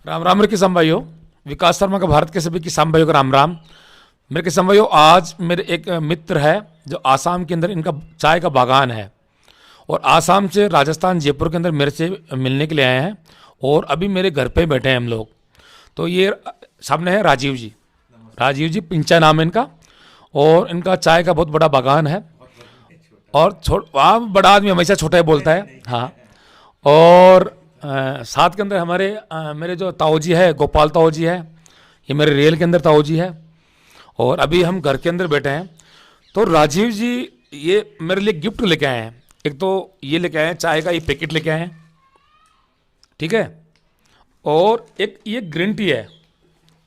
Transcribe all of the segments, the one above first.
राम राम मेरे किसान भाइयों। विकास शर्मा का भारत के सभी किसान भाइयों का राम राम। मेरे किसान भाइयों, आज मेरे एक मित्र है जो आसाम के अंदर इनका चाय का बागान है, और आसाम से राजस्थान जयपुर के अंदर मेरे से मिलने के लिए आए हैं, और अभी मेरे घर पे बैठे हैं हम लोग। तो ये सामने है राजीव जी। राजीव जी पिंचा नाम है इनका, और इनका चाय का बहुत बड़ा बागान है। और आप बड़ा आदमी हमेशा छोटा ही बोलता है, हाँ। और साथ के अंदर हमारे मेरे जो ताऊ जी है, गोपाल ताऊ जी है, ये मेरे रेल के अंदर ताऊ जी है, और अभी हम घर के अंदर बैठे हैं। तो राजीव जी ये मेरे लिए गिफ्ट लेके आए हैं। एक तो ये लेके आए हैं, चाय का ये पैकेट लेके आए हैं, ठीक है। और एक ये ग्रीन टी है,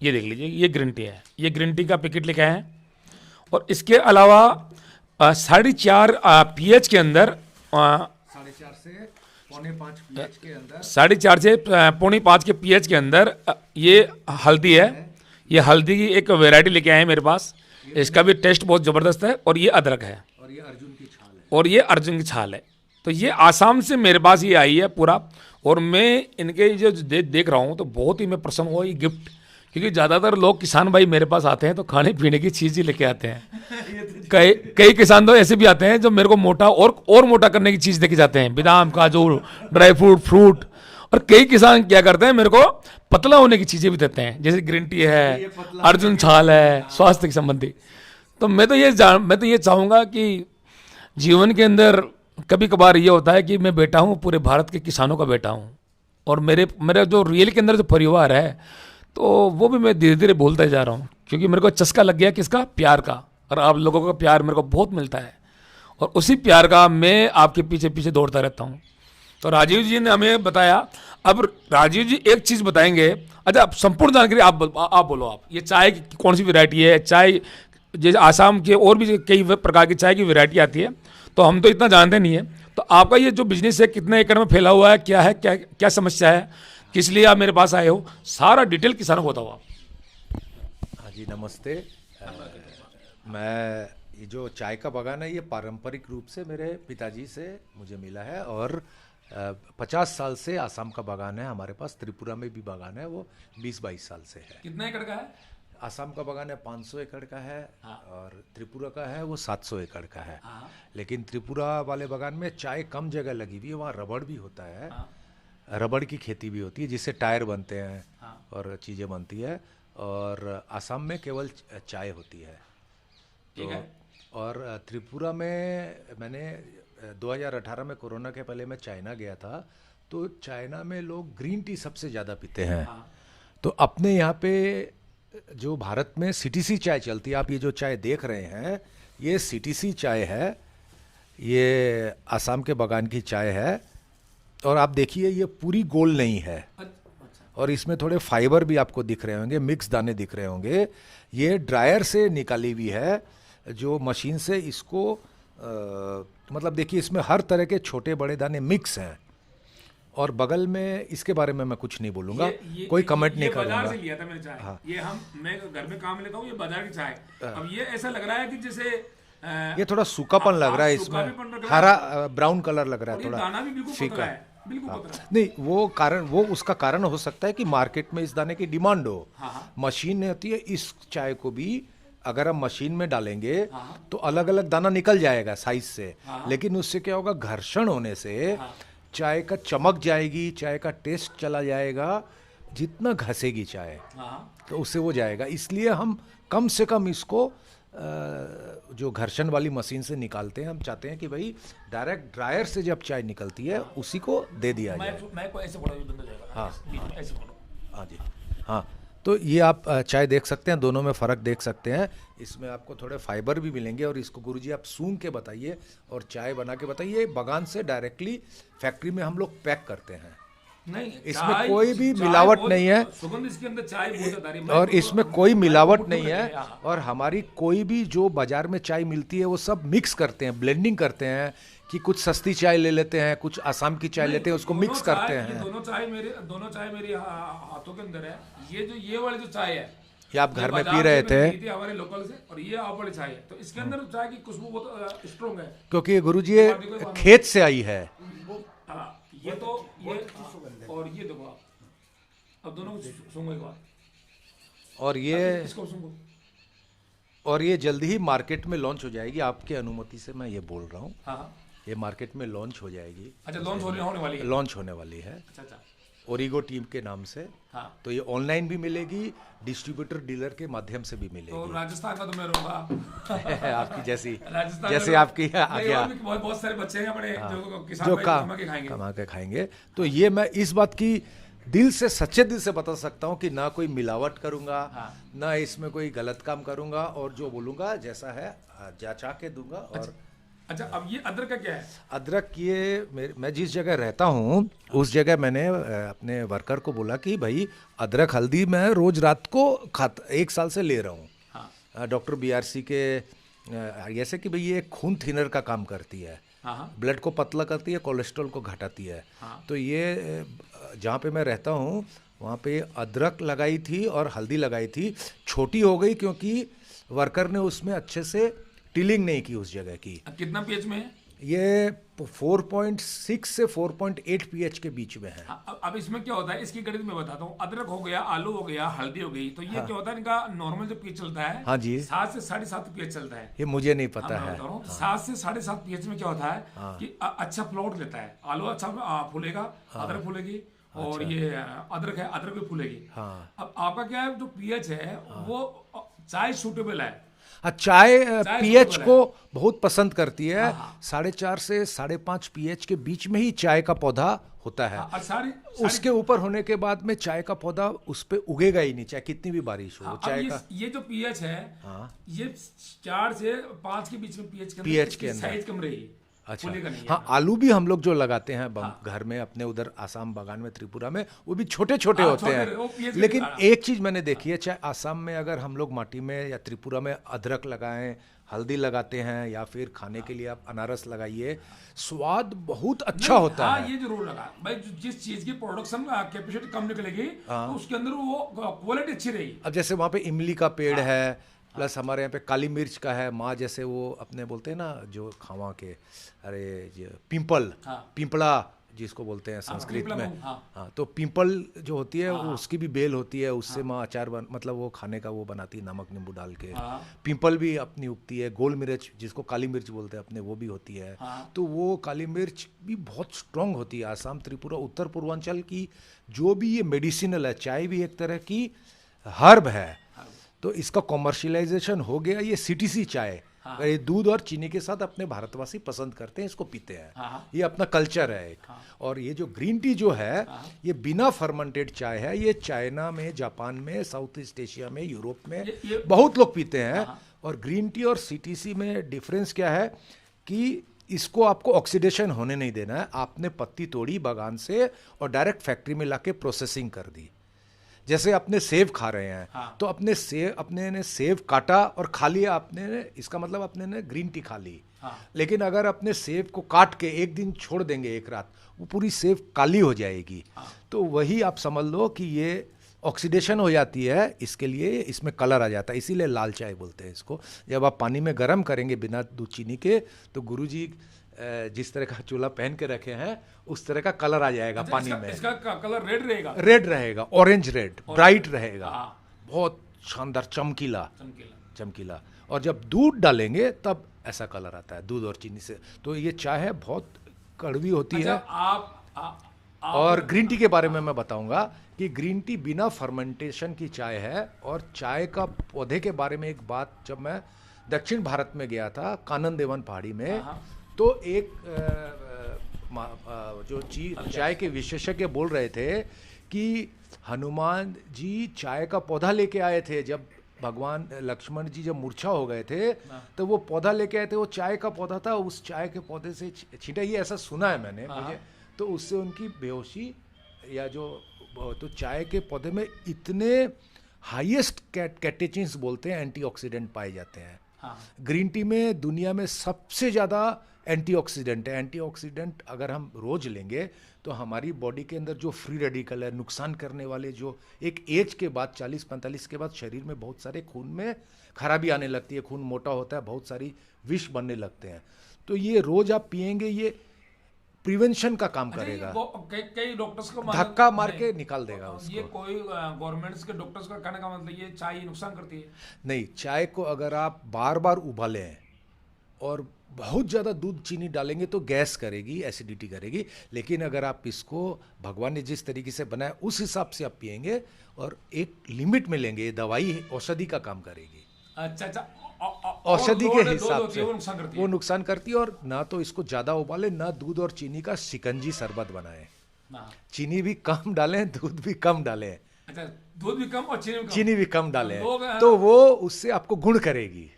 ये देख लीजिए, ये ग्रीन टी है, ये ग्रीन टी का पैकेट लेके आए हैं। और इसके अलावा 4.5 पीएच के अंदर 4.5 से पौने 5 पीएच के अंदर 4.5 से पौने 5 के पीएच के अंदर ये हल्दी है। ये हल्दी की एक वैरायटी लेके आए हैं मेरे पास। इसका भी टेस्ट बहुत ज़बरदस्त है। और ये अदरक है, और ये अर्जुन की छाल है। और ये अर्जुन की छाल है। तो ये आसाम से मेरे पास ये आई है पूरा। और मैं इनके जो देख रहा हूँ तो बहुत ही मैं प्रसन्न हुआ ये गिफ्ट, क्योंकि ज़्यादातर लोग किसान भाई मेरे पास आते हैं तो खाने पीने की चीज़ ही लेके आते हैं। कई कई किसान तो ऐसे भी आते हैं जो मेरे को मोटा और मोटा करने की चीज़ लेके जाते हैं, बादाम काजू ड्राई फ्रूट। और कई किसान क्या करते हैं, मेरे को पतला होने की चीज़ें भी देते हैं, जैसे ग्रीन टी है, अर्जुन छाल है, स्वास्थ्य के संबंधी। तो मैं तो ये चाहूँगा कि जीवन के अंदर कभी कभार ये होता है कि मैं बेटा हूँ, पूरे भारत के किसानों का बेटा हूँ, और मेरा जो रियल के अंदर जो परिवार है, तो वो भी मैं धीरे धीरे भूलता जा रहा हूँ, क्योंकि मेरे को चस्का लग गया किसका, प्यार का। और आप लोगों का प्यार मेरे को बहुत मिलता है, और उसी प्यार का मैं आपके पीछे पीछे दौड़ता रहता हूँ। तो राजीव जी ने हमें बताया। अब राजीव जी एक चीज़ बताएंगे। अच्छा, आप संपूर्ण जानकारी आप बोलो। आप ये चाय की कौन सी वैरायटी है? चाय जैसे आसाम के और भी कई प्रकार की चाय की वैरायटी आती है, तो हम तो इतना जानते नहीं है। तो आपका ये जो बिजनेस है कितने एकड़ में फैला हुआ है, क्या है, क्या समस्या है, किस लिए आप मेरे पास आए हो, सारा डिटेल किसानों को बताओ आप। हाँ जी, नमस्ते। मैं ये जो चाय का बागान है, ये पारंपरिक रूप से मेरे पिताजी से मुझे मिला है, और 50 साल से आसाम का बागान है हमारे पास। त्रिपुरा में भी बागान है, वो 20-22 साल से है। कितना एकड़ का है? आसाम का बागान है 500 एकड़ का है। हाँ। और त्रिपुरा का है वो 700 एकड़ का है। हाँ। लेकिन त्रिपुरा वाले बागान में चाय कम जगह लगी हुई है, वहाँ रबड़ भी होता है। हाँ। रबड़ की खेती भी होती है, जिससे टायर बनते हैं। हाँ। और चीज़ें बनती है। और आसाम में केवल चाय होती है। ठीक है। और त्रिपुरा में मैंने 2018 में कोरोना के पहले मैं चाइना गया था, तो चाइना में लोग ग्रीन टी सबसे ज़्यादा पीते हैं। हाँ। तो अपने यहाँ पे जो भारत में सीटीसी चाय चलती है, आप ये जो चाय देख रहे हैं, ये सीटीसी चाय है, ये आसाम के बागान की चाय है। और आप देखिए, ये पूरी गोल नहीं है। और इसमें थोड़े फाइबर भी आपको दिख रहे होंगे, मिक्स दाने दिख रहे होंगे। ये ड्रायर से निकाली हुई है, जो मशीन से इसको मतलब देखिए, इसमें हर तरह के छोटे बड़े दाने मिक्स हैं। और बगल में इसके बारे में मैं कुछ नहीं बोलूँगा, कोई कमेंट नहीं करूँगा। बाजार से लिया था मैंने चाय। हाँ। मैं घर में काम लेता हूँ, ये बाजार की चाय। अब ये ऐसा लग रहा है कि जैसे ये थोड़ा सूखापन लग रहा है, इसमें हरा ब्राउन कलर लग रहा है, थोड़ा फीका। नहीं, वो उसका कारण हो सकता है कि मार्केट में इस दाने की डिमांड हो। हाँ। मशीन होती है, इस चाय को भी अगर हम मशीन में डालेंगे तो अलग अलग दाना निकल जाएगा साइज से। लेकिन उससे क्या होगा, घर्षण होने से चाय का चमक जाएगी, चाय का टेस्ट चला जाएगा। जितना घसेगी चाय तो उससे वो जाएगा। इसलिए हम कम से कम इसको जो घर्षण वाली मशीन से निकालते हैं। हम चाहते हैं कि भाई डायरेक्ट ड्रायर से जब चाय निकलती है उसी को दे दिया जाए। हाँ हाँ जी, हाँ। तो ये आप चाय देख सकते हैं, दोनों में फ़र्क देख सकते हैं। इसमें आपको थोड़े फाइबर भी मिलेंगे। और इसको गुरुजी आप सूंघ के बताइए और चाय बना के बताइए। बागान से डायरेक्टली फैक्ट्री में हम लोग पैक करते हैं। नहीं, इसमें कोई भी मिलावट नहीं है, सुगंध इसके अंदर चाय बहुत और इसमें कोई मिलावट नहीं है। और हमारी कोई भी जो बाजार में चाय मिलती है वो सब मिक्स करते हैं, ब्लेंडिंग करते हैं। कि कुछ सस्ती चाय ले लेते हैं, कुछ आसाम की चाय लेते हैं, उसको मिक्स करते हैं। दोनों चाय मेरे हाथों के अंदर है। ये वाली जो चाय है, ये आप घर में पी रहे थे हमारे लोकल से, और ये आप वाली चाय है, तो इसके अंदर चाय की खुशबू बहुत स्ट्रॉन्ग है, क्योंकि गुरुजी ये खेत से आई है। ये और ये देखो आप, अब दोनों को सूंघो एक बार, और ये इसको सूंघो। और ये जल्दी ही मार्केट में लॉन्च हो जाएगी, आपकी अनुमति से मैं ये बोल रहा हूँ। हाँ हाँ, ये मार्केट में लॉन्च हो जाएगी। अच्छा लॉन्च होने वाली है। लॉन्च होने वाली है अच्छा अच्छा, ओरिगो टीम के नाम से। हाँ। तो ये ऑनलाइन भी मिलेगी, डिस्ट्रीब्यूटर डीलर के माध्यम से भी तो मिलेगी। राजस्थान का तो मैं रहूंगा। आपकी जैसी राजस्थान जैसे में आपकी नहीं, आज्ञा, और भी बहुत सारे बच्चे हैं अपने जो किसान जो भाई कमा के खाएंगे। कमा के खाएंगे। तो ये मैं इस बात की दिल से, सच्चे दिल से बता सकता हूँ कि ना कोई मिलावट करूंगा, ना इसमें कोई गलत काम करूंगा, और जो बोलूंगा जैसा है जांचा के दूंगा। और अच्छा, अब ये अदरक का क्या है? अदरक, ये मैं जिस जगह रहता हूँ उस जगह मैंने अपने वर्कर को बोला कि भाई अदरक हल्दी मैं रोज रात को खाता, 1 साल से ले रहा हूँ। हाँ डॉक्टर BRC के जैसे कि भाई ये खून थिनर का काम करती है, हाँ हाँ, ब्लड को पतला करती है, कोलेस्ट्रॉल को घटाती है। हाँ। तो ये जहाँ पे मैं रहता हूँ वहाँ पे अदरक लगाई थी और हल्दी लगाई थी। छोटी हो गई क्योंकि वर्कर ने उसमें अच्छे से टिलिंग नहीं की उस जगह की। अब कितना पीएच में है? ये 4.6 से 4.8 pH के बीच में है। हाँ, अब इसमें क्या होता है, इसकी गणित मैं बताता हूँ। अदरक हो गया, आलू हो गया, हल्दी हो गई, तो ये क्या होता है, इनका नॉर्मल जो पीएच चलता है, हाँ जी, 7 से 7.5 पीएच चलता है। ये मुझे नहीं पता मैं है। बता रहा हूँ, 7 से 7.5 पीएच में क्या होता है कि अच्छा प्लॉट लेता है। आलू अच्छा फूलेगा, अदरक फूलेगी, और ये अदरक है, अदरक भी फूलेगी। हाँ। अब आपका क्या है, जो पीएच है वो चाय सूटेबल है। चाय पीएच सूटेबल को बहुत पसंद करती है। 4.5 से 5.5 पीएच के बीच में ही चाय का पौधा होता है। और सारी उसके ऊपर होने के बाद में चाय का पौधा उस पे उगेगा ही नहीं, चाहे कितनी भी बारिश हो। अब चाय का ये जो पीएच है, ये 4 से 5 के बीच में पीएच के अंदर साइज कम रहेगी। अच्छा, फूलेगा नहीं। हाँ, आलू भी हम लोग जो लगाते हैं घर में अपने उधर आसाम बागान में, त्रिपुरा में, वो भी छोटे छोटे होते वो हैं। पीएच लेकिन एक चीज मैंने देखी है, चाहे आसाम में अगर हम लोग माटी में या त्रिपुरा में अदरक लगाएं, हल्दी लगाते हैं, या फिर खाने के लिए आप अनारस लगाइए, स्वाद बहुत अच्छा होता हाँ, है। ये जरूर लगा भाई, जिस चीज की प्रोडक्शन कैपेसिटी कम निकलेगी तो उसके अंदर वो क्वालिटी अच्छी रहेगी। अब जैसे वहाँ पे इमली का पेड़ है, प्लस हमारे यहाँ पे काली मिर्च का है। माँ जैसे वो अपने बोलते हैं ना, जो खावा के, अरे पिंपल, पिंपला जिसको बोलते हैं संस्कृत में। हाँ, तो पिंपल जो होती है उसकी भी बेल होती है, उससे माँ अचार मतलब वो खाने का वो बनाती है, नमक नींबू डाल के। पिंपल भी अपनी उगती है। गोल मिर्च जिसको काली मिर्च बोलते हैं अपने, वो भी होती है। तो वो काली मिर्च भी बहुत स्ट्रांग होती है। आसाम, त्रिपुरा, उत्तर पूर्वांचल की जो भी ये मेडिसिनल है, चाय भी एक तरह की हर्ब है। तो इसका कॉमर्शियलाइजेशन हो गया। ये CTC चाय, ये दूध और चीनी के साथ अपने भारतवासी पसंद करते हैं, इसको पीते हैं। ये अपना कल्चर है एक। और ये जो ग्रीन टी जो है, ये बिना फर्मेंटेड चाय है। ये चाइना में, जापान में, साउथ ईस्ट एशिया में, यूरोप में बहुत लोग पीते हैं। और ग्रीन टी और CTC में डिफरेंस क्या है कि इसको आपको ऑक्सीडेशन होने नहीं देना है। आपने पत्ती तोड़ी बागान से और डायरेक्ट फैक्ट्री में लाके प्रोसेसिंग कर दी। जैसे अपने सेब खा रहे हैं, तो अपने ने सेब काटा और खा लिया आपने ने, इसका मतलब अपने ने ग्रीन टी खा ली। लेकिन अगर अपने सेब को काट के एक दिन छोड़ देंगे, एक रात, वो पूरी सेब काली हो जाएगी। तो वही आप समझ लो कि ये ऑक्सीडेशन हो जाती है, इसके लिए इसमें कलर आ जाता है, इसीलिए लाल चाय बोलते हैं इसको। जब आप पानी में गर्म करेंगे बिना दूध चीनी के, तो गुरुजी जिस तरह का चूल्हा पहन के रखे हैं उस तरह का कलर आ जाएगा पानी में। इसका कलर रेड रहेगा, रेड रहेगा, ऑरेंज रेड, ब्राइट रहेगा, बहुत शानदार, चमकीला चमकीला। और जब दूध डालेंगे तब ऐसा कलर आता है, दूध और चीनी से। तो ये चाय है, बहुत कड़वी होती है। और ग्रीन टी के बारे में मैं बताऊंगा कि ग्रीन टी बिना फर्मेंटेशन की चाय है। और चाय का पौधे के बारे में एक बात, जब मैं दक्षिण भारत में गया था, कानन देवन पहाड़ी में, तो एक जो चाय के विशेषज्ञ बोल रहे थे कि हनुमान जी चाय का पौधा लेके आए थे। जब भगवान लक्ष्मण जी जब मूर्छा हो गए थे, तो वो पौधा लेके आए थे, वो चाय का पौधा था, उस चाय के पौधे से छींटा, ये ऐसा सुना है मैंने, मुझे। तो उससे उनकी बेहोशी या जो, तो चाय के पौधे में इतने हाईएस्ट कैटेचिन्स बोलते हैं, एंटीऑक्सीडेंट पाए जाते हैं। ग्रीन टी में दुनिया में सबसे ज़्यादा एंटीऑक्सीडेंट है। एंटीऑक्सीडेंट अगर हम रोज लेंगे तो हमारी बॉडी के अंदर जो फ्री रेडिकल है, नुकसान करने वाले, जो एक एज के बाद 40-45 के बाद शरीर में बहुत सारे खून में खराबी आने लगती है, खून मोटा होता है, बहुत सारी विष बनने लगते हैं। तो ये रोज आप पिएंगे, ये प्रिवेंशन का काम अच्छा, करेगा। कई डॉक्टर्स को धक्का मार के निकाल देगा उसको। ये कोई गवर्नमेंट्स के डॉक्टर्स का कहने का मतलब ये चाय नुकसान करती है? नहीं, चाय को अगर आप बार बार उबालें और बहुत ज़्यादा दूध चीनी डालेंगे तो गैस करेगी, एसिडिटी करेगी। लेकिन अगर आप इसको भगवान ने जिस तरीके से बनाया उस हिसाब से आप पिएंगे और एक लिमिट में लेंगे, ये दवाई औषधि का काम करेगी। अच्छा, औषधि के हिसाब से वो नुकसान करती है। और ना तो इसको ज़्यादा उबाले, ना दूध और चीनी का शिकंजी शरबत बनाएं। चीनी भी कम डालें, दूध भी कम डालें। अच्छा, दूध भी कम और चीनी भी कम डालें तो वो उससे आपको गुण करेगी।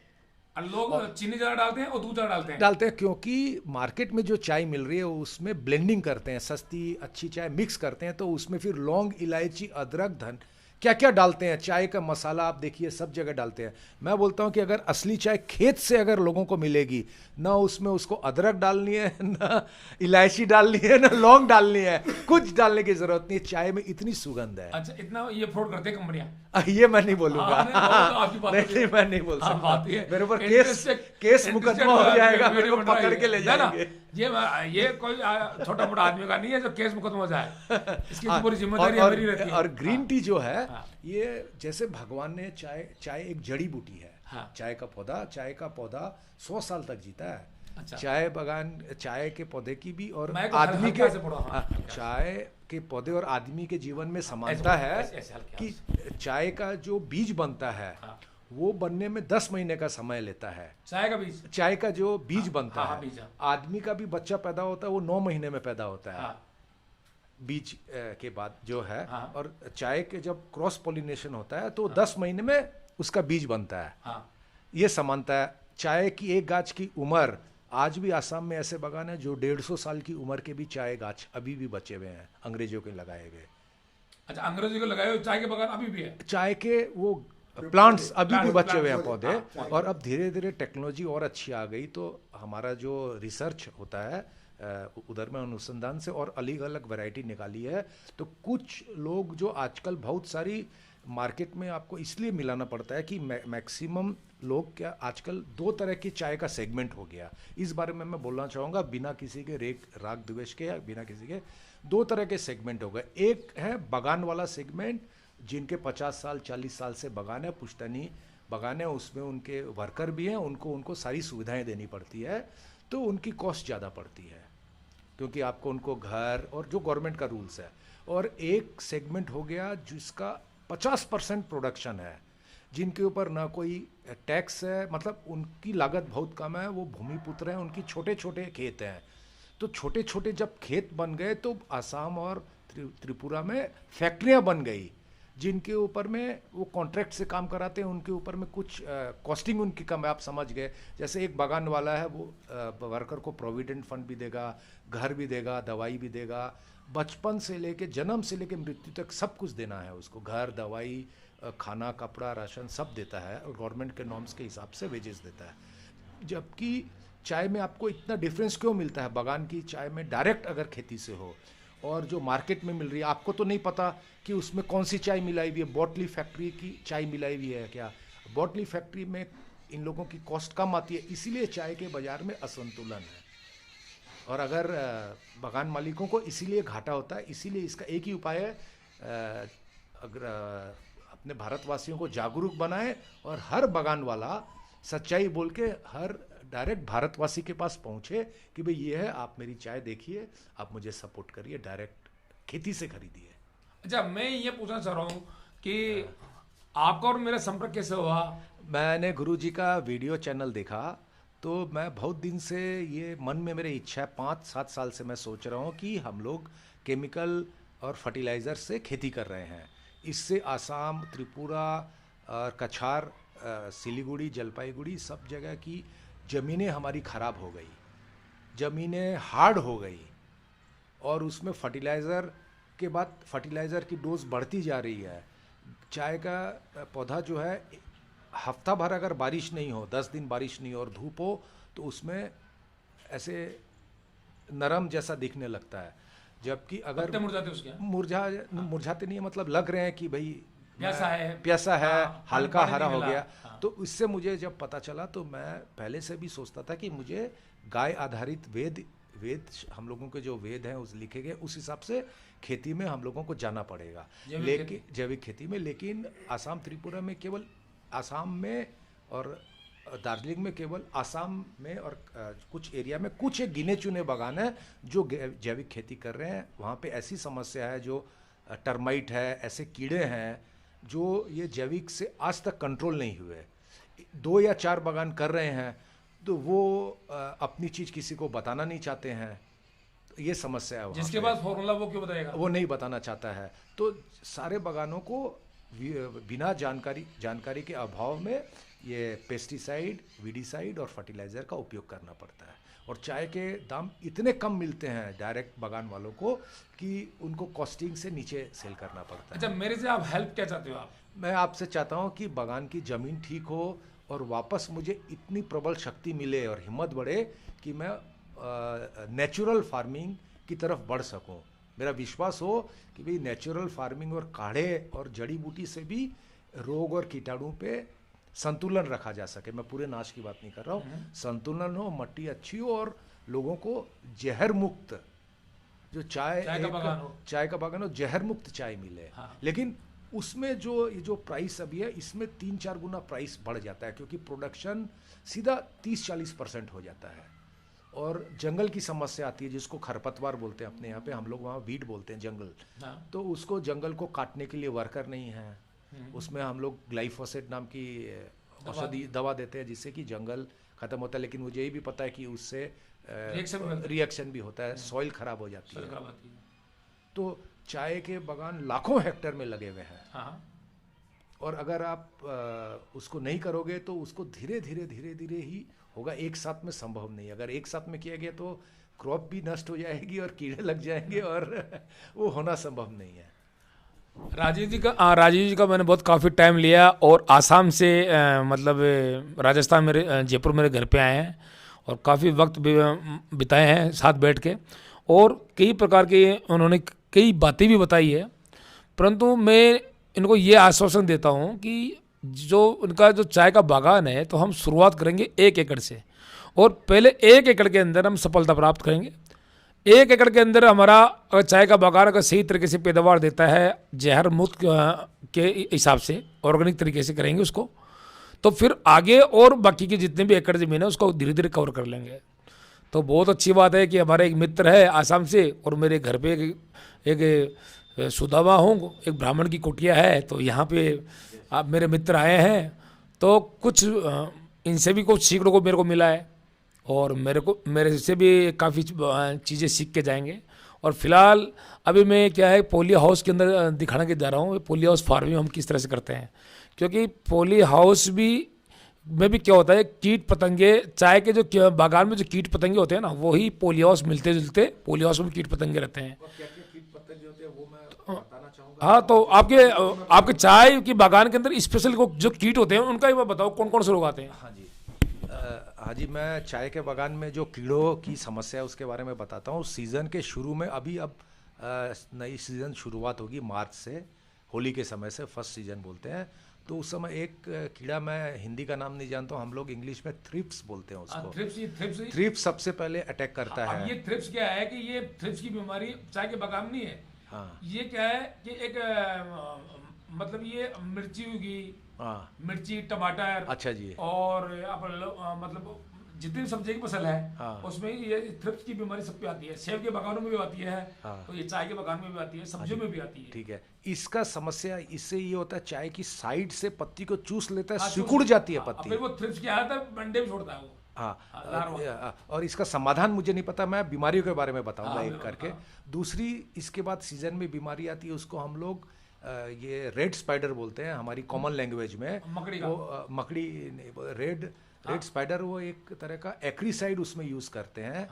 लोग चीनी ज़्यादा डालते हैं और दूध ज़्यादा डालते हैं क्योंकि मार्केट में जो चाय मिल रही है उसमें ब्लेंडिंग करते हैं, सस्ती अच्छी चाय मिक्स करते हैं, तो उसमें फिर लौंग, इलायची, अदरक, धन क्या क्या डालते हैं। चाय का मसाला आप देखिए सब जगह डालते हैं। मैं बोलता हूं कि अगर असली चाय खेत से अगर लोगों को मिलेगी ना, उसमें उसको अदरक डालनी है, ना इलायची डालनी है, ना लौंग डालनी है, कुछ डालने की जरूरत नहीं है। चाय में इतनी सुगंध है। अच्छा, इतना ये फ्रॉड करते हैं कंपनियां? ये मैं नहीं बोलूंगा। नहीं, मैं नहीं बोल सकता। मेरे ऊपर केस मुकदमा हो जाएगा, मेरे को पकड़ के ले जाएंगे। ये कोई छोटा मोटा आदमी का नहीं है जो केस मुकदमा हो जाए, इसकी पूरी जिम्मेदारी मेरी रहती है। और ग्रीन टी जो है ये जैसे भगवान ने चाय एक जड़ी बूटी है। चाय का पौधा 100 साल तक जीता है। अच्छा। चाय बागान, चाय के पौधे की भी और आदमी के चाय के पौधे और आदमी के जीवन में समानता है कि चाय का जो बीज बनता है वो बनने में 10 महीने का समय लेता है। चाय का जो बीज बनता है, आदमी का भी बच्चा पैदा होता है वो 9 महीने में पैदा होता है बीज के बाद जो है। और चाय के जब क्रॉस पॉलिनेशन होता है तो 10 महीने में उसका बीज बनता है। ये समानता है। चाय की एक गाछ की उम्र, आज भी आसाम में ऐसे बागान है जो 150 साल की उम्र के भी चाय गाछ अभी भी बचे हुए हैं, अंग्रेजों के लगाए हुए। अच्छा, अंग्रेजों के लगाए हुए चाय के बागान अभी भी है? चाय के वो प्लांट्स अभी भी बचे हुए हैं पौधे। और अब धीरे धीरे टेक्नोलॉजी और अच्छी आ गई, तो हमारा जो रिसर्च होता है उधर में अनुसंधान से और अलग अलग वैरायटी निकाली है। तो कुछ लोग जो आजकल बहुत सारी मार्केट में आपको इसलिए मिलाना पड़ता है कि मैक्सिमम लोग क्या आजकल 2 तरह की चाय का सेगमेंट हो गया। इस बारे में मैं बोलना चाहूँगा बिना किसी के राग द्वेष के या बिना किसी के। 2 तरह के सेगमेंट हो गए। एक है बागान वाला सेगमेंट, जिनके 50 साल 40 साल से बागान है, पुश्तैनी बागान है, उसमें उनके वर्कर भी हैं, उनको सारी सुविधाएं देनी पड़ती है, तो उनकी कॉस्ट ज़्यादा पड़ती है क्योंकि आपको उनको घर और जो गवर्नमेंट का रूल्स है। और एक सेगमेंट हो गया जिसका 50% प्रोडक्शन है, जिनके ऊपर ना कोई टैक्स है, मतलब उनकी लागत बहुत कम है, वो भूमिपुत्र हैं, उनकी छोटे छोटे खेत हैं। तो छोटे छोटे जब खेत बन गए तो आसाम और त्रिपुरा में फैक्ट्रियां बन गई, जिनके ऊपर में वो कॉन्ट्रैक्ट से काम कराते हैं, उनके ऊपर में कुछ कॉस्टिंग उनकी कम है, आप समझ गए। जैसे एक बागान वाला है वो वर्कर को प्रोविडेंट फंड भी देगा, घर भी देगा, दवाई भी देगा, बचपन से लेके जन्म से लेके मृत्यु तक सब कुछ देना है उसको, घर, दवाई, खाना, कपड़ा, राशन सब देता है और गवर्नमेंट के नॉर्म्स के हिसाब से वेजेस देता है। जबकि चाय में आपको इतना डिफरेंस क्यों मिलता है? बागान की चाय में डायरेक्ट अगर खेती से हो और जो मार्केट में मिल रही है, आपको तो नहीं पता कि उसमें कौन सी चाय मिलाई हुई है, बॉटली फैक्ट्री की चाय मिलाई हुई है क्या। बॉटली फैक्ट्री में इन लोगों की कॉस्ट कम आती है, इसीलिए चाय के बाज़ार में असंतुलन है। और अगर बागान मालिकों को इसीलिए घाटा होता है, इसीलिए इसका एक ही उपाय है, अगर अपने भारतवासियों को जागरूक बनाए और हर बागान वाला सच्चाई बोल के हर डायरेक्ट भारतवासी के पास पहुंचे कि भाई ये है, आप मेरी चाय देखिए, आप मुझे सपोर्ट करिए, डायरेक्ट खेती से खरीदिए। अच्छा, मैं ये पूछना चाह रहा हूँ कि आपका और मेरा संपर्क कैसे हुआ? मैंने गुरुजी का वीडियो चैनल देखा तो मैं बहुत दिन से ये मन में मेरी इच्छा है, 5-7 साल से मैं सोच रहा हूँ कि हम लोग केमिकल और फर्टिलाइज़र से खेती कर रहे हैं। इससे आसाम, त्रिपुरा और कछार, सिलीगुड़ी, जलपाईगुड़ी सब जगह की ज़मीनें हमारी ख़राब हो गई, ज़मीनें हार्ड हो गई और उसमें फर्टिलाइज़र के बाद फर्टिलाइज़र की डोज बढ़ती जा रही है। चाय का पौधा जो है हफ्ता भर अगर बारिश नहीं हो, 10 दिन बारिश नहीं हो और धूप हो तो उसमें ऐसे नरम जैसा दिखने लगता है। जबकि अगर मुरझाते नहीं है, मतलब लग रहे हैं कि भाई प्यासा है, हल्का हरा हो गया। तो इससे मुझे जब पता चला तो मैं पहले से भी सोचता था कि मुझे गाय आधारित वेद वेद हम लोगों के जो वेद हैं उस लिखे गए उस हिसाब से खेती में हम लोगों को जाना पड़ेगा, लेकिन जैविक खेती में। लेकिन आसाम त्रिपुरा में केवल आसाम में और दार्जिलिंग में केवल आसाम में और कुछ एरिया में कुछ एक गिने चुने बागान हैं जो जैविक खेती कर रहे हैं। वहाँ पे ऐसी समस्या है जो टर्माइट है, ऐसे कीड़े हैं जो ये जैविक से आज तक कंट्रोल नहीं हुए। 2 या 4 बागान कर रहे हैं तो वो अपनी चीज़ किसी को बताना नहीं चाहते हैं, तो ये समस्या है। जिसके पास फॉर्मूला वो क्यों बताएगा, वो नहीं बताना चाहता है। तो सारे बागानों को बिना जानकारी के अभाव में ये पेस्टिसाइड, वीडिसाइड और फर्टिलाइज़र का उपयोग करना पड़ता है। और चाय के दाम इतने कम मिलते हैं डायरेक्ट बागान वालों को कि उनको कॉस्टिंग से नीचे सेल करना पड़ता है। अच्छा, मेरे से आप हेल्प क्या चाहते हो? आप मैं आपसे चाहता हूँ कि बागान की ज़मीन ठीक हो और वापस मुझे इतनी प्रबल शक्ति मिले और हिम्मत बढ़े कि मैं नेचुरल फार्मिंग की तरफ बढ़ सकूं। मेरा विश्वास हो कि भाई नेचुरल फार्मिंग और काढ़े और जड़ी बूटी से भी रोग और कीटाणु पे संतुलन रखा जा सके। मैं पूरे नाश की बात नहीं कर रहा हूँ, संतुलन हो, मट्टी अच्छी हो और लोगों को जहर मुक्त जो चाय का बागान हो, जहर मुक्त चाय मिले। हाँ। लेकिन उसमें जो प्राइस अभी है इसमें 3-4 गुना प्राइस बढ़ जाता है क्योंकि प्रोडक्शन सीधा 30-40% हो जाता है। और जंगल की समस्या आती है जिसको खरपतवार बोलते हैं अपने यहाँ पे, हम लोग वहाँ वीड बोलते हैं जंगल। हाँ। तो उसको जंगल को काटने के लिए वर्कर नहीं है। उसमें हम लोग ग्लाइफोसेट नाम की औषधि दवा देते हैं जिससे कि जंगल खत्म होता है। लेकिन मुझे ये भी पता है कि उससे रिएक्शन भी होता है, सॉइल खराब हो जाती है। तो चाय के बागान लाखों हेक्टेयर में लगे हुए हैं। हाँ। और अगर आप उसको नहीं करोगे तो उसको धीरे धीरे ही होगा, एक साथ में संभव नहीं। अगर एक साथ में किया गया तो क्रॉप भी नष्ट हो जाएगी और कीड़े लग जाएंगे और वो होना संभव नहीं है। राजीव जी का मैंने बहुत काफ़ी टाइम लिया और आसाम से मतलब राजस्थान मेरे जयपुर मेरे घर पे आए हैं और काफ़ी वक्त बिताए हैं साथ बैठ के और कई प्रकार के उन्होंने कई बातें भी बताई है। परंतु मैं इनको ये आश्वासन देता हूँ कि जो उनका जो चाय का बागान है तो हम शुरुआत करेंगे 1 एकड़ से और पहले 1 एकड़ के अंदर हम सफलता प्राप्त करेंगे। 1 एकड़ के अंदर हमारा अगर चाय का बागान अगर सही तरीके से पैदावार देता है जहर मुक्त के हिसाब से ऑर्गेनिक तरीके से करेंगे उसको, तो फिर आगे और बाकी के जितने भी एकड़ ज़मीन है उसको धीरे धीरे कवर कर लेंगे। तो बहुत अच्छी बात है कि हमारे एक मित्र है आसाम से और मेरे घर पे एक सुदामा हूँ, एक ब्राह्मण की कुटिया है, तो यहाँ पे आप मेरे मित्र आए हैं तो कुछ इनसे भी कुछ सीखने को मेरे को मिला है और मेरे से भी काफ़ी चीज़ें सीख के जाएंगे। और फिलहाल अभी मैं क्या है पॉली हाउस के अंदर दिखाने के जा रहा हूँ, पॉली हाउस फार्मिंग हम किस तरह से करते हैं। क्योंकि पॉली हाउस में भी क्या होता है, कीट पतंगे, चाय के जो बागान में जो कीट पतंगे होते हैं ना वही पॉली हाउस मिलते जुलते पॉली हाउस में कीट पतंगे रहते हैं। हाँ, तो आपके चाय की बागान के अंदर स्पेशल जो कीट होते हैं उनका ही बताओ कौन कौन से रोग आते हैं। हाँ जी, मैं चाय के बागान में जो कीड़ों की समस्या है उसके बारे में बताता हूँ। सीज़न के शुरू में अब नई सीज़न शुरुआत होगी मार्च से, होली के समय से फर्स्ट सीजन बोलते हैं। तो उस समय एक कीड़ा, मैं हिंदी का नाम नहीं जानता हूँ, हम लोग इंग्लिश में थ्रिप्स बोलते हैं उसको। थ्रिप्स सबसे पहले अटैक करता है। ये थ्रिप्स क्या है कि ये थ्रिप्स की बीमारी चाय के बागान नहीं है। हाँ। ये क्या है कि एक मतलब ये मिर्ची होगी, मिर्ची, टमाटर, अच्छा जी, और मतलब जितनी सब्जी की फसल है उसमें ये थ्रिप्स की बीमारी सब पे आती है। सेब के बागानों में भी आती है, तो ये चाय के बागान में भी आती है, सब्जियों में भी आती है। ठीक है, इसका समस्या इससे ये होता है चाय की साइड से पत्ती को चूस लेता है, सिकुड़ जाती है पत्ती, फिर वो थ्रिप्स की आदत है, अंडे भी छोड़ता है वो। हाँ, और इसका समाधान मुझे नहीं पता, मैं बीमारियों के बारे में बताऊंगा एक करके। दूसरी, इसके बाद सीजन में बीमारी आती है, उसको हम लोग ये रेड स्पाइडर बोलते हैं हमारी कॉमन लैंग्वेज में। मकड़ी रेड स्पाइडर, वो एक तरह का एक्रीसाइड उसमें यूज करते हैं।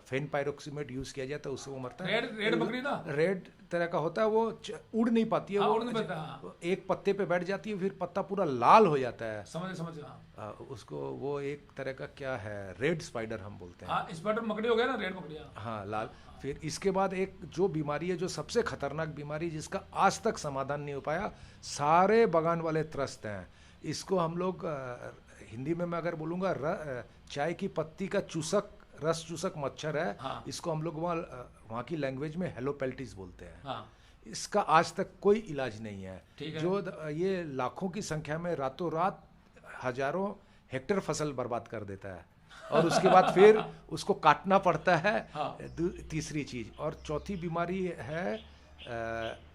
फेनपायरोक्सिमेट यूज किया जाता है, उससे वो मरता है। रेड मकड़ी ना, रेड तरह का होता है, वो उड़ नहीं पाती है, वो एक पत्ते पे बैठ जाती है, फिर पत्ता पूरा लाल हो जाता है। समझ उसको वो एक तरह का क्या है, रेड स्पाइडर हम बोलते हैं। स्पाइडर मकड़ी हो गया ना, रेड मकड़ी। हाँ, लाल। फिर इसके बाद एक जो बीमारी है, जो सबसे खतरनाक बीमारी जिसका आज तक समाधान नहीं हो पाया, सारे बागान वाले त्रस्त हैं। इसको हम लोग हिंदी में मैं अगर बोलूँगा चाय की पत्ती का चूसक रस चूसक मच्छर है। इसको हम लोग वहाँ की लैंग्वेज में हेलोपेल्टिस बोलते हैं। इसका आज तक कोई इलाज नहीं है। जो ये लाखों की संख्या में रातों रात हजारों हेक्टेयर फसल बर्बाद कर देता है, और उसके बाद फिर उसको काटना पड़ता है। तीसरी चीज, और चौथी बीमारी है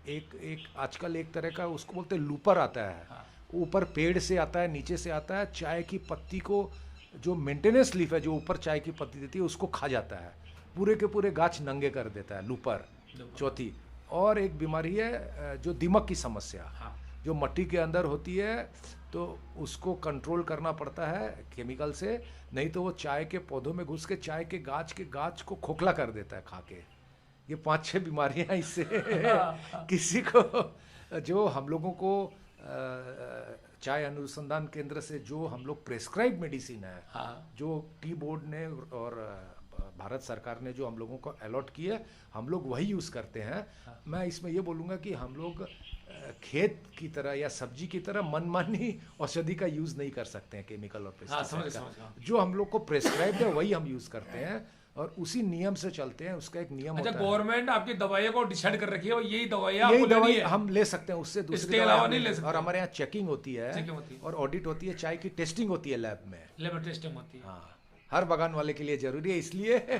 एक आजकल एक तरह का उसको बोलते हैं लूपर आता है। ऊपर पेड़ से आता है, नीचे से आता है, चाय की पत्ती को, जो मेंटेनेंस लीफ है जो ऊपर चाय की पत्ती देती है, उसको खा जाता है, पूरे के पूरे गाछ नंगे कर देता है लूपर। चौथी और एक बीमारी है जो दीमक की समस्या, जो मट्टी के अंदर होती है, तो उसको कंट्रोल करना पड़ता है केमिकल से, नहीं तो वो चाय के पौधों में घुस के चाय के गाछ को खोखला कर देता है खा के। ये 5-6 बीमारियां इससे किसी को, जो हम लोगों को चाय अनुसंधान केंद्र से जो हम लोग प्रेस्क्राइब मेडिसिन है, जो टी बोर्ड ने और भारत सरकार ने जो हम लोगों को अलॉट की है, हम लोग वही यूज़ करते हैं। मैं इसमें ये बोलूँगा कि हम लोग खेत की तरह या सब्जी की तरह मनमानी औषधि का यूज़ नहीं कर सकते हैं, केमिकल और पेस्टिसाइड का। जो हम लोग को प्रेस्क्राइब है वही हम यूज़ करते हैं, और उसी नियम से चलते हैं। उसका एक नियम होता है। गवर्नमेंट आपकी दवाइयों को डिसाइड कर रखी है, यही दवाई हम ले सकते हैं, उससे दूसरी अलावा नहीं ले सकते। और हमारे यहाँ चेकिंग होती है और ऑडिट होती है, चाय की टेस्टिंग होती है लैब में टेस्टिंग होती है। हाँ, हर बागान वाले के लिए जरूरी है, इसलिए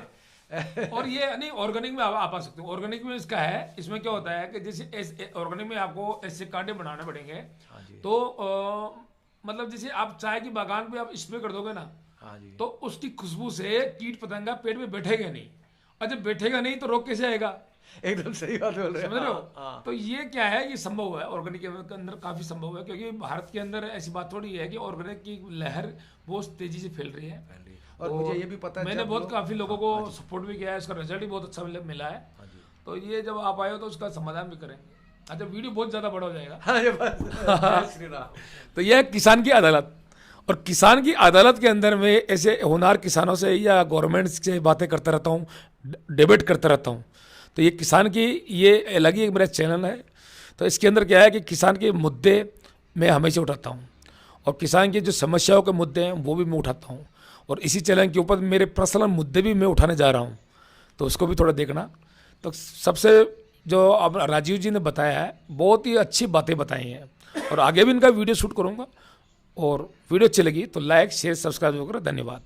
और ये नहीं ऑर्गेनिक में आप आ सकते हो। ऑर्गेनिक में इसका है, इसमें क्या होता है कि जैसे ऑर्गेनिक में आपको ऐसे कांटे बनाने पड़ेंगे, तो मतलब जैसे आप चाय की बागान पे आप स्प्रे कर दोगे ना, तो उसकी खुशबू से कीट पतंगा पेट में बैठेगा नहीं, और जब बैठेगा नहीं तो रोग कैसे आएगा? एकदम सही बात बोल रहे हैं, समझ रहे हो? तो ये क्या है, ये संभव है, ऑर्गेनिक के अंदर काफी संभव है, क्योंकि भारत के अंदर ऐसी बात थोड़ी है कि ऑर्गेनिक की लहर बहुत तेजी से फैल रही है। और मुझे ये भी पता है, मैंने बहुत काफी लोगों को सपोर्ट भी किया है, इसका रिजल्ट भी बहुत अच्छा मिला है। तो ये जब आप आए हो तो उसका समाधान भी करेंगे। अच्छा, वीडियो बहुत ज्यादा बड़ा हो जाएगा। तो यह किसान की अदालत, और किसान की अदालत के अंदर में ऐसे होनहार किसानों से या गवर्नमेंट से बातें करता रहता हूँ, डिबेट करता रहता हूँ। तो ये किसान की ये अलग ही एक मेरा चैनल है। तो इसके अंदर क्या है कि किसान के मुद्दे मैं हमेशा उठाता हूँ, और किसान की जो समस्याओं के मुद्दे हैं वो भी मैं उठाता हूँ, और इसी चैनल के ऊपर मेरे पर्सनल मुद्दे भी मैं उठाने जा रहा हूँ, तो उसको भी थोड़ा देखना। तो सबसे जो अब राजीव जी ने बताया है, बहुत ही अच्छी बातें बताई हैं, और आगे भी इनका वीडियो शूट करूँगा। और वीडियो अच्छी लगी तो लाइक शेयर सब्सक्राइब करो। धन्यवाद।